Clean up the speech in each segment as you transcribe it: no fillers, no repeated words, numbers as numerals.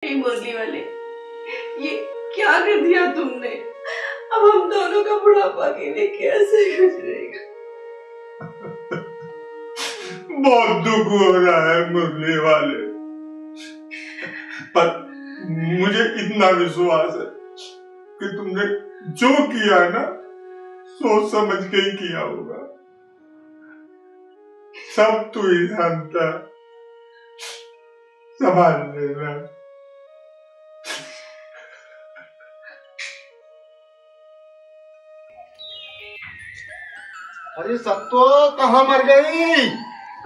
मुरली वाले, ये क्या कर दिया तुमने? अब हम दोनों का बुढ़ापा अकेले कैसे गुजरेगा? बहुत दुख हो रहा है मुरली वाले, पर मुझे इतना विश्वास है कि तुमने जो किया ना सोच समझ के ही किया होगा। सब तू ही जानता, संभाल लेना। अरे सत्तो कहाँ मर गई?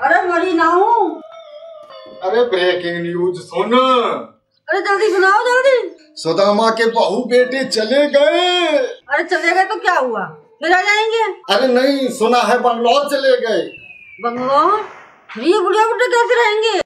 अरे मरी ना हूँ। अरे ब्रेकिंग न्यूज सुन। अरे जल्दी सुनाओ जल्दी। सुदामा के बहू बेटे चले गए। अरे चले गए तो क्या हुआ, फिर आ जाएंगे? अरे नहीं, सुना है बंगलौर चले गए। बंगलौर? ये बुढ़िया बुढ़े कैसे रहेंगे?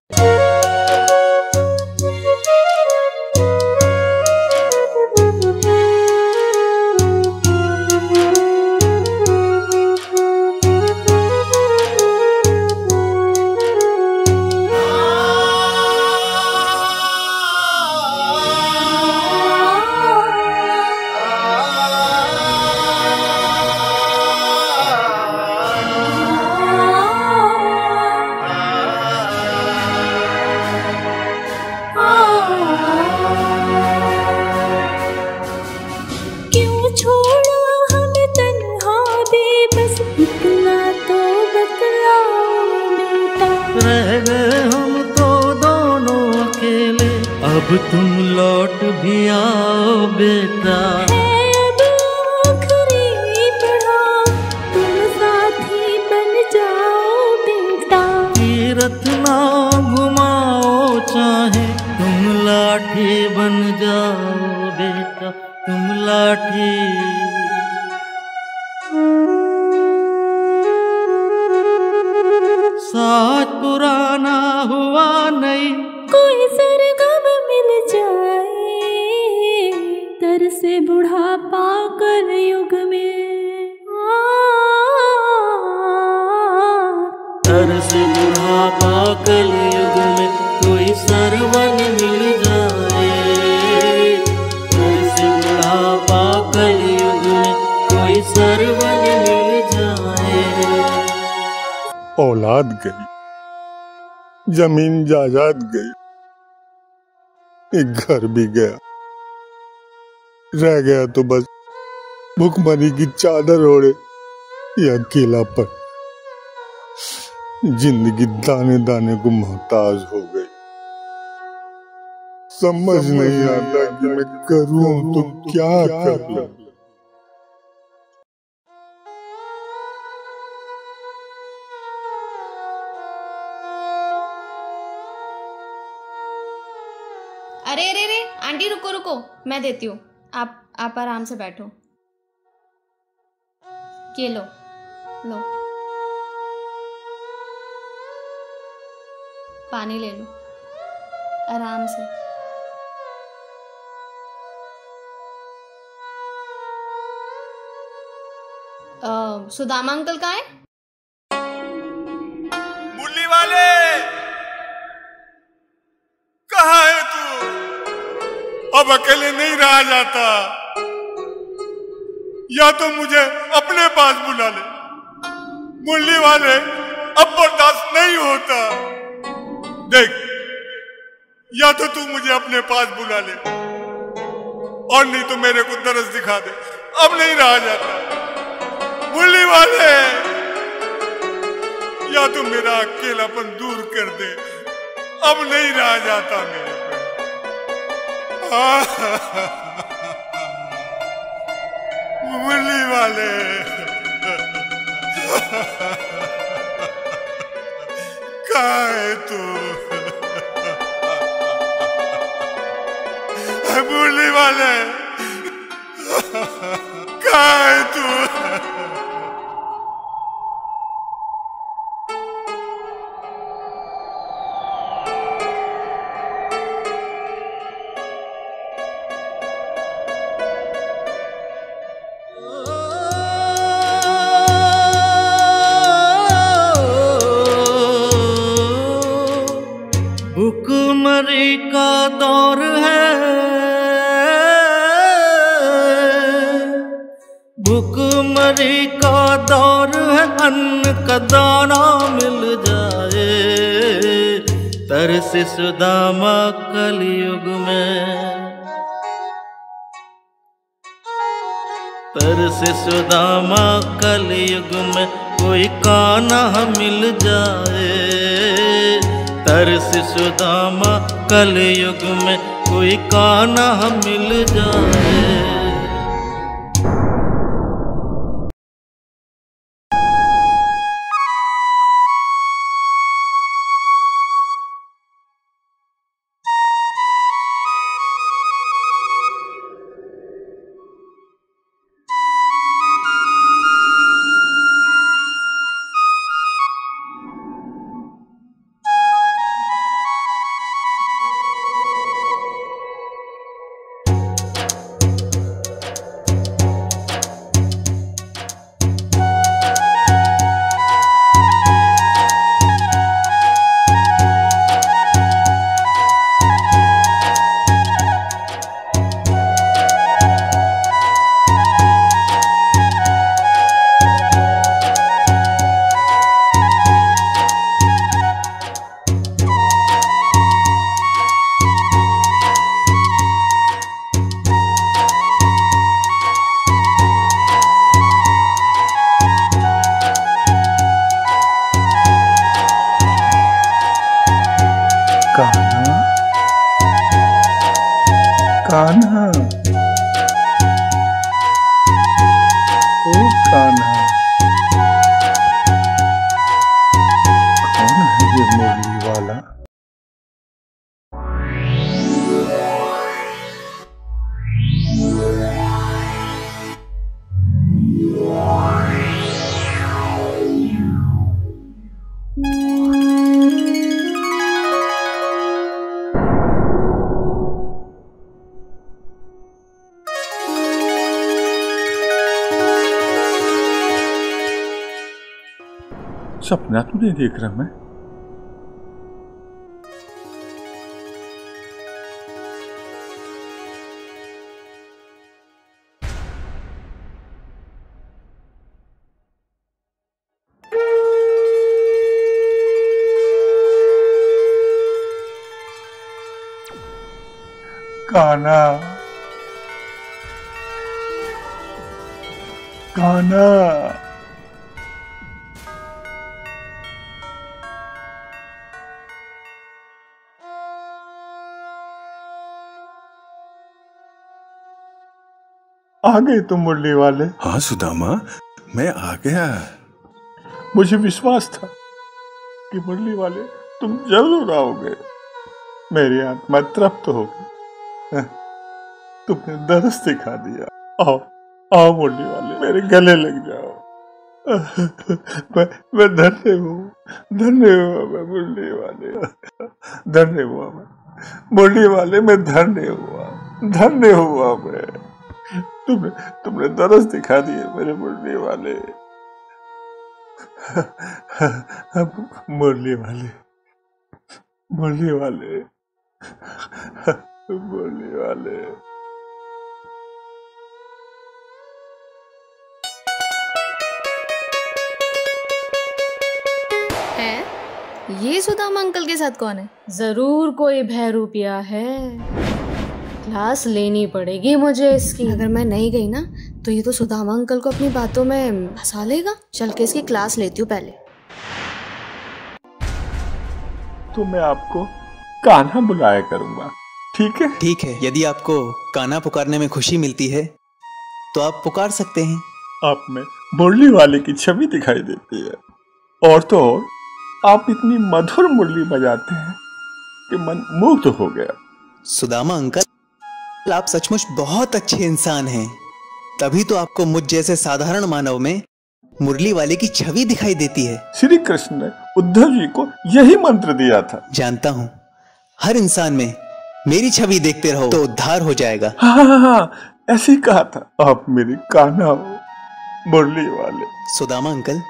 अब तुम लौट भी आओ बेटा, है अब आखिरी पड़ाव, तुम साथी बन जाओ बेटा। तीरथ ना घुमाओ चाहे तुम लाठी बन जाओ बेटा, तुम लाठी। साथ पुराना हुआ नहीं, कोई सरगम मिल जाए, तर से बुढ़ापा कल युग में। तर से बुढ़ापा कल युग में कोई सरवन मिल जाए, तर से बुढ़ापा कल युग में कोई सरवन मिल जाए। औलाद गई, जमीन जायदाद गई, एक घर भी गया, रह गया तो बस भुखमरी की चादर ओढ़े या अकेलापन। जिंदगी दाने दाने को मोहताज हो गई। समझ नहीं आता कि मैं करूं तो क्या करूं। अरे अरे अरे आंटी रुको रुको, मैं देती हूँ। आप आराम से बैठो। ये लो लो, पानी ले लो आराम से। सुदामा अंकल कहाँ है? मुरली वाले, कहाँ है तू? अब अकेले नहीं रहा जाता, या तो मुझे अपने पास बुला ले। मुरली वाले, अब बर्दाश्त नहीं होता। देख, या तो तू मुझे अपने पास बुला ले, और नहीं तो मेरे को तरस दिखा दे। अब नहीं रहा जाता मुरली वाले, या तो मेरा अकेलापन दूर कर दे। अब नहीं रहा जाता मेरे मुरली वाले। कहाँ है तू मुरली वाले? कहाँ है तू? भुखमरी का दौर है है अन्न का दाना मिल जाए, तरसे सुदामा कलयुग में, तरसे सुदामा कलयुग में कोई कान्हा मिल जाए, तरसे सुदामा कलयुग में कोई कान्हा मिल जाए। कान्हा, ओ कान्हा, कौन है ये मुरली वाला? सपना तो नहीं देख रहा मैं? कान्हा, कान्हा, आ गए तुम मुरली वाले? हाँ सुदामा, मैं आ गया। मुझे विश्वास था कि मुरली वाले तुम जरूर आओगे। मेरी आत्मा तृप्त हो गई, तुमने दरस दिखा दिया। आओ आओ मुरली वाले, मेरे गले लग जाओ। मैं धन्य हूँ, धन्य हुआ मैं मुरली वाले, धन्य हुआ मैं मुरली वाले, मैं धन्य हुआ, धन्य हुआ मैं। तुमने दरस दिखा दिए मेरे मुरली वाले। मुरली वाले, मुरली वाले, मुरली वाले। है? ये सुदामा अंकल के साथ कौन है? जरूर कोई बहरूपिया है। क्लास लेनी पड़ेगी मुझे इसकी। अगर मैं नहीं गई ना तो ये तो सुदामा अंकल को अपनी बातों में फंसा लेगा। चल के इसकी क्लास लेती हूँ पहले। तो मैं आपको कान्हा बुलाया करूंगा, ठीक है? ठीक है, यदि आपको कान्हा पुकारने में खुशी मिलती है तो आप पुकार सकते हैं। आप में मुरली वाले की छवि दिखाई देती है, और तो और आप इतनी मधुर मुरली बजाते हैं कि मन मुग्ध हो गया। सुदामा अंकल, आप सचमुच बहुत अच्छे इंसान हैं, तभी तो आपको मुझ जैसे साधारण मानव में मुरली वाले की छवि दिखाई देती है। श्री कृष्ण ने उद्धव जी को यही मंत्र दिया था। जानता हूँ, हर इंसान में मेरी छवि देखते रहो तो उद्धार हो जाएगा। हाँ, ऐसे ही कहा था। आप मेरी कान्हा हो, मुरली वाले। सुदामा अंकल,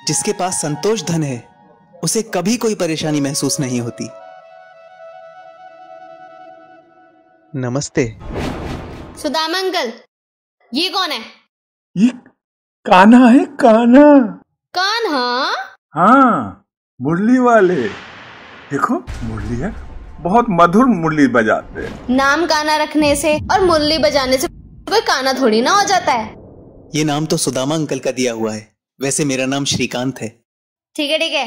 जिसके पास संतोष धन है उसे कभी कोई परेशानी महसूस नहीं होती। नमस्ते। सुदामा अंकल, ये कौन है? ये कान्हा है, कान्हा। कान्हा? हाँ, मुरली वाले। देखो मुरली है, बहुत मधुर मुरली बजाते हैं। नाम कान्हा रखने से और मुरली बजाने से कोई कान्हा थोड़ी ना हो जाता है। ये नाम तो सुदामा अंकल का दिया हुआ है, वैसे मेरा नाम श्रीकांत है। ठीक है।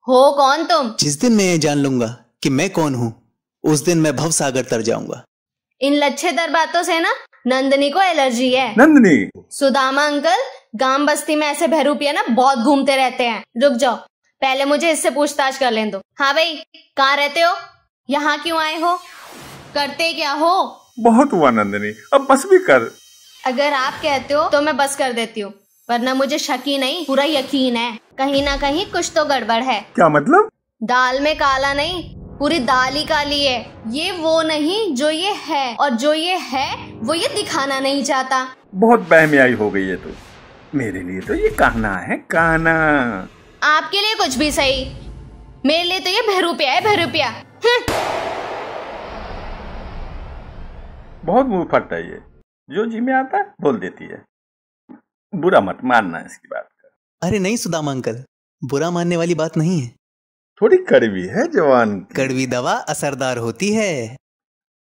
हो कौन तुम? जिस दिन मैं ये जान लूंगा कि मैं कौन हूँ, उस दिन मैं भव सागर तर जाऊंगा। इन लच्छेदार बातों से ना नंदनी को एलर्जी है। नंदनी? सुदामा अंकल, गांव बस्ती में ऐसे बहरूपिया ना बहुत घूमते रहते हैं। रुक जाओ, पहले मुझे इससे पूछताछ कर लें दो। हाँ भाई, कहाँ रहते हो? यहाँ क्यों आए हो? करते क्या हो? बहुत हुआ नंदनी, अब बस भी कर। अगर आप कहते हो तो मैं बस कर देती हूँ, वरना मुझे शक ही नहीं पूरा यकीन है, कहीं ना कहीं कुछ तो गड़बड़ है। क्या मतलब? दाल में काला नहीं, पूरी दाल ही काली है। ये वो नहीं जो ये है, और जो ये है वो ये दिखाना नहीं चाहता। बहुत बहमियाई हो गई है तो। मेरे लिए तो ये कान्हा है, कान्हा। आपके लिए कुछ भी सही, मेरे लिए तो ये बहरूपिया है, बहरूपिया। बहुत मुंह फटता है ये, जो जी में आता है बोल देती है। बुरा मत मानना इसकी बात का। अरे नहीं सुदामा अंकल, बुरा मानने वाली बात नहीं है। थोड़ी कड़वी है जवान। कड़वी दवा असरदार होती है।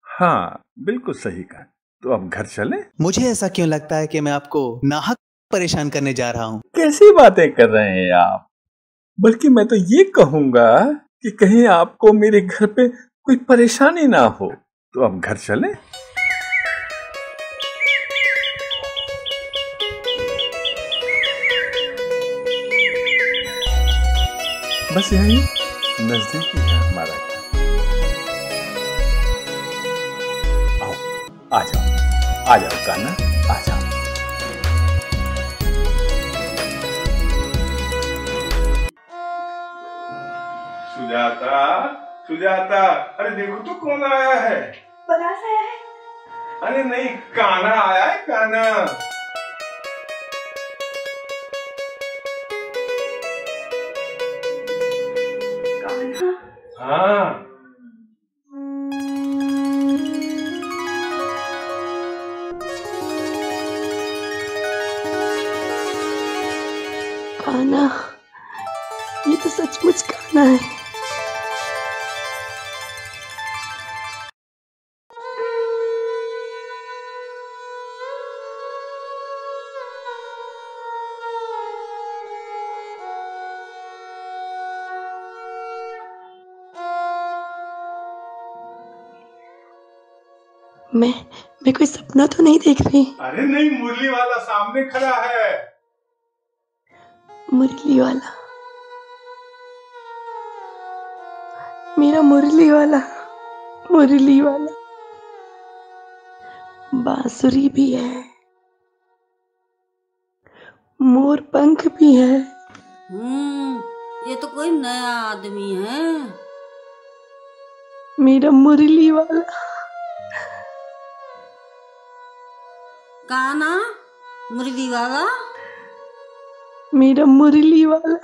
हाँ बिल्कुल सही कहा। तो अब घर चले? मुझे ऐसा क्यों लगता है कि मैं आपको नाहक परेशान करने जा रहा हूँ। कैसी बातें कर रहे हैं आप? बल्कि मैं तो ये कहूंगा कि कहीं आपको मेरे घर पे कोई परेशानी ना हो। तो अब घर चले? बस यही नजदीक ही है हमारा घर। आओ, आ जाओ कान्हा, आ जाओ। सुजाता, अरे देखो तो कौन आया है। परास आया है? अरे नहीं, कान्हा आया है, कान्हा। हाँ। कान्हा, ये तो सचमुच कान्हा है। मैं कोई सपना तो नहीं देख रही? अरे नहीं, मुरली वाला सामने खड़ा है। मुरली वाला? मेरा मुरली वाला? मुरली वाला बांसुरी भी है, मोर पंख भी है। ये तो कोई नया आदमी है। मेरा मुरली वाला। कान्हा, मुरली वाला? मेरा मुरली वाला।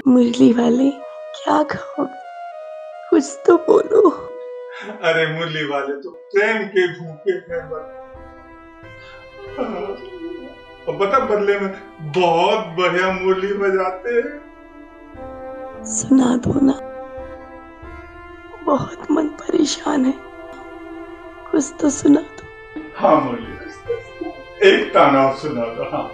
मुरली वाले, क्या खाओगे? कुछ तो बोलो। अरे मुरली वाले तो प्रेम के भूखे हैं। और बता, बदले में बहुत बढ़िया मुरली बजाते हैं। सुना दो ना, बहुत मन परेशान है, कुछ तो सुना दो। हाँ मुरली, एक ताना सुना दो। हाँ।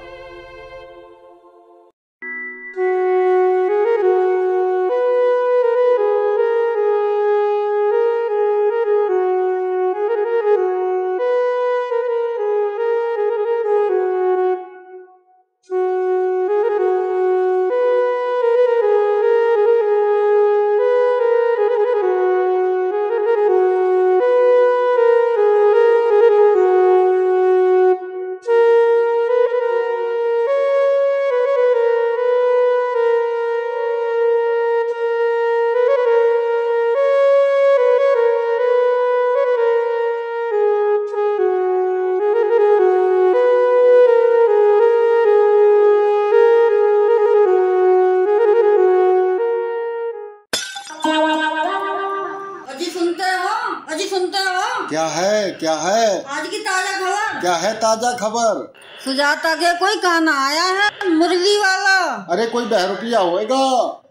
अजी सुनते हो? क्या है क्या है? आज की ताजा खबर। क्या है ताजा खबर? सुजाता के कोई गाना आया है, मुरली वाला। अरे कोई बहरूपिया होएगा।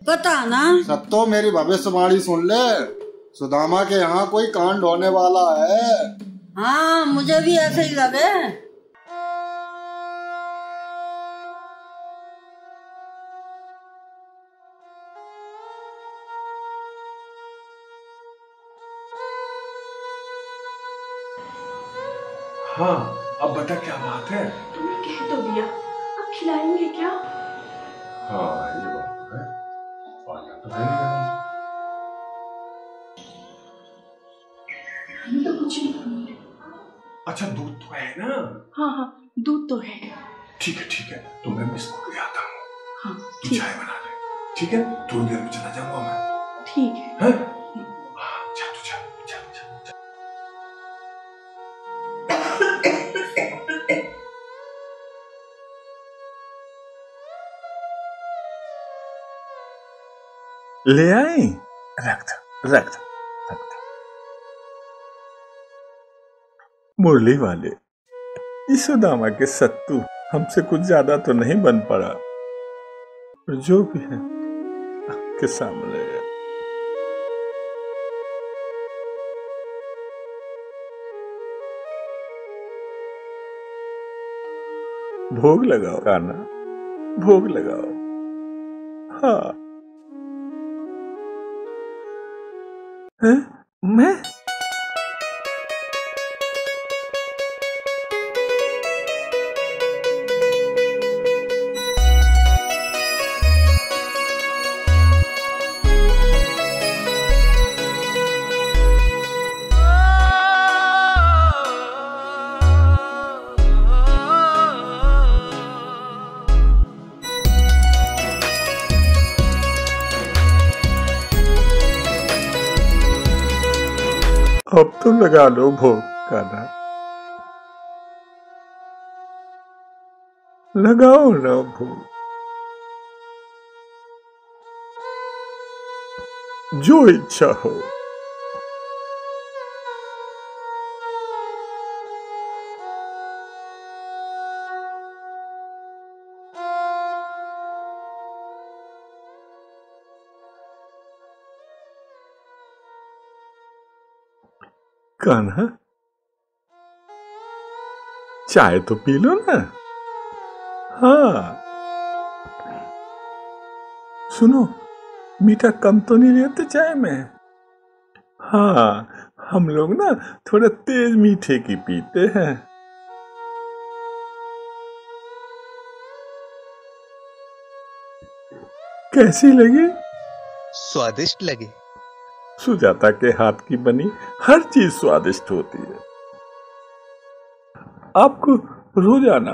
बता ना। सत्तो मेरी भविष्यवाणी सुन ले, सुदामा के यहाँ कोई कांड होने वाला है। हाँ मुझे भी ऐसे ही लगे। हाँ अब बता क्या बात है? तुमने कह तो दिया, अब खिलाएंगे क्या? हाँ ये बात तो है, पाया तो है हमें तो कुछ नहीं। अच्छा दूध तो है ना? हाँ हाँ दूध तो है। ठीक है तो मैं बिस्कुट ले आता हूँ। हाँ तू चाय बना ले, ठीक है? थोड़ी देर में चला जाऊंगा मैं। ठीक है। हाँ जा तू जा। ले आई? रख दो। मुरली वाले, इस सुदामा के सत्तू हमसे कुछ ज्यादा तो नहीं बन पड़ा, जो भी है आपके सामने है। भोग लगाओ कान्हा, भोग लगाओ। हाँ है? मैं अब तो लगा लो भोग कान्हा, लगाओ ना भोग, जो इच्छा हो। कान्हा चाय तो पी लो ना। हाँ सुनो, मीठा कम तो नहीं लेते चाय में? हाँ हम लोग ना थोड़ा तेज मीठे की पीते हैं। कैसी लगी? स्वादिष्ट लगी। सुजाता के हाथ की बनी हर चीज स्वादिष्ट होती है। आपको रोजाना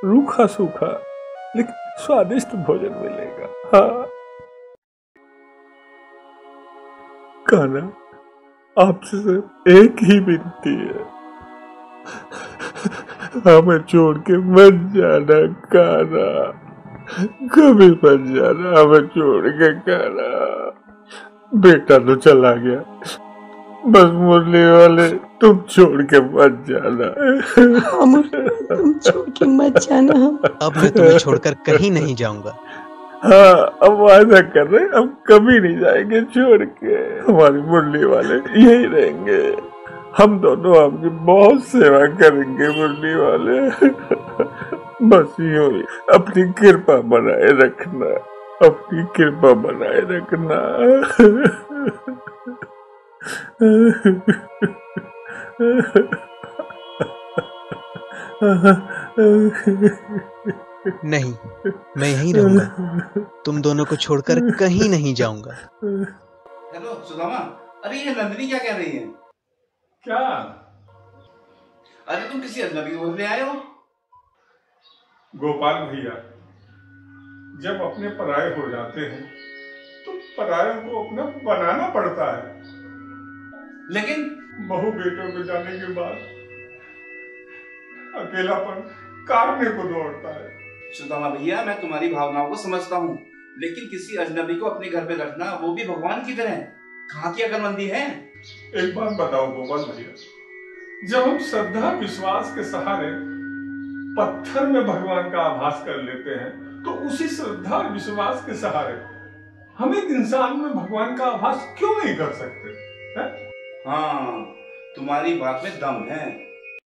रूखा सूखा लेकिन स्वादिष्ट भोजन मिलेगा। हाँ कान्हा, आपसे सिर्फ एक ही विनती है, हमें छोड़ के मत जाना कान्हा, कभी मत जाना हमें छोड़ के कान्हा। बेटा तो चला गया, बस मुरली वाले तुम छोड़ के मत जाना। तुम छोड़ के मत जाना। अब मैं तुम्हें छोड़कर कहीं नहीं जाऊंगा। हाँ अब वादा कर रहे, अब कभी नहीं जाएंगे छोड़ के। हमारी मुरली वाले यही रहेंगे, हम दोनों आपकी बहुत सेवा करेंगे मुरली वाले। बस यूं ही अपनी कृपा बनाए रखना, अपनी कृपा बनाए रखना। नहीं, मैं यहीं रहूंगा, तुम दोनों को छोड़कर कहीं नहीं जाऊंगा। हेलो सुदामा, अरे ये नंदिनी क्या कह रही है? क्या? अरे तुम किसी अजनबी को ले आए हो? गोपाल भैया, जब अपने पराये हो जाते हैं तो परायों को अपना बनाना पड़ता है। लेकिन बहू बेटों के जाने के बाद अकेलापन काटने को दौड़ता है। सुदामा भैया, मैं तुम्हारी भावनाओं को समझता हूँ, लेकिन किसी अजनबी को अपने घर पे रखना, वो भी भगवान की तरह, कहाँ की अकलमंदी है? एक बात बताओ गोपाल भैया, जब हम श्रद्धा विश्वास के सहारे पत्थर में भगवान का आभास कर लेते हैं, तो उसी श्रद्धा और विश्वास के सहारे हम एक इंसान में भगवान का आभास क्यों नहीं कर सकते है? हाँ, तुम्हारी बात में दम है।